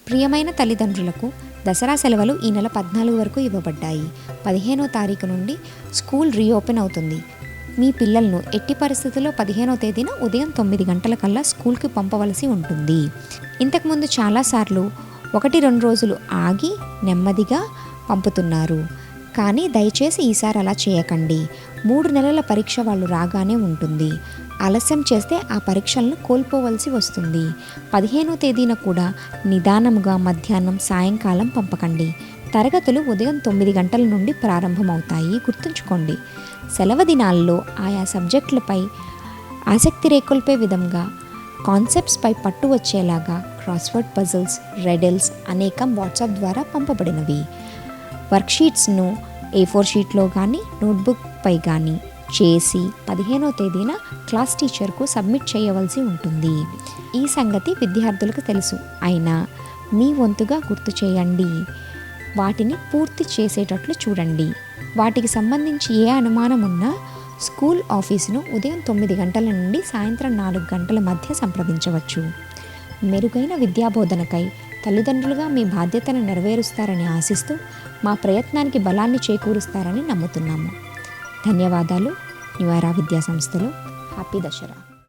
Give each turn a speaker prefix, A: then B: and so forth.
A: ప్రియమైన తల్లిదండ్రులకు దసరా సెలవులు ఈ నెల 14 వరకు ఇవ్వబడ్డాయి. 15వ తారీఖు నుండి స్కూల్ రీఓపెన్ అవుతుంది. మీ పిల్లలను ఎట్టి పరిస్థితుల్లో 15వ తేదీన ఉదయం 9 గంటల కల్లా స్కూల్కి పంపవలసి ఉంటుంది. ఇంతకుముందు చాలాసార్లు 1-2 రోజులు ఆగి నెమ్మదిగా పంపుతున్నారు. కానీ దయచేసి ఈసారి అలా చేయకండి. 3 నెలల పరీక్ష వాళ్ళు రాగానే ఉంటుంది. ఆలస్యం చేస్తే ఆ పరీక్షలను కోల్పోవలసి వస్తుంది. 15వ తేదీన కూడా నిదానముగా మధ్యాహ్నం సాయంకాలం పంపకండి. తరగతులు ఉదయం 9 గంటల నుండి ప్రారంభమవుతాయి. గుర్తుంచుకోండి, సెలవు దినాల్లో ఆయా సబ్జెక్టులపై ఆసక్తి రేకొల్పే విధంగా కాన్సెప్ట్స్పై పట్టు వచ్చేలాగా క్రాస్వర్డ్ పజిల్స్, రెడిల్స్ అనేకం వాట్సాప్ ద్వారా పంపబడినవి. వర్క్షీట్స్ను A4 షీట్లో కానీ నోట్బుక్పై కానీ చేసి 15వ తేదీన క్లాస్ టీచర్కు సబ్మిట్ చేయవలసి ఉంటుంది. ఈ సంగతి విద్యార్థులకు తెలుసు. అయినా మీ వంతుగా గుర్తు చేయండి. వాటిని పూర్తి చేసేటట్లు చూడండి. వాటికి సంబంధించి ఏ అనుమానం ఉన్నా స్కూల్ ఆఫీసును ఉదయం 9 గంటల నుండి సాయంత్రం 4 గంటల మధ్య సంప్రదించవచ్చు. మెరుగైన విద్యాబోధనకై తల్లిదండ్రులుగా మీ బాధ్యతను నెరవేరుస్తారని ఆశిస్తూ మా ప్రయత్నానికి బలాన్ని చేకూరుస్తారని నమ్ముతున్నాము. ధన్యవాదాలు. న్యూ ఎరా విద్యా సంస్థలు. హ్యాపీ దసరా.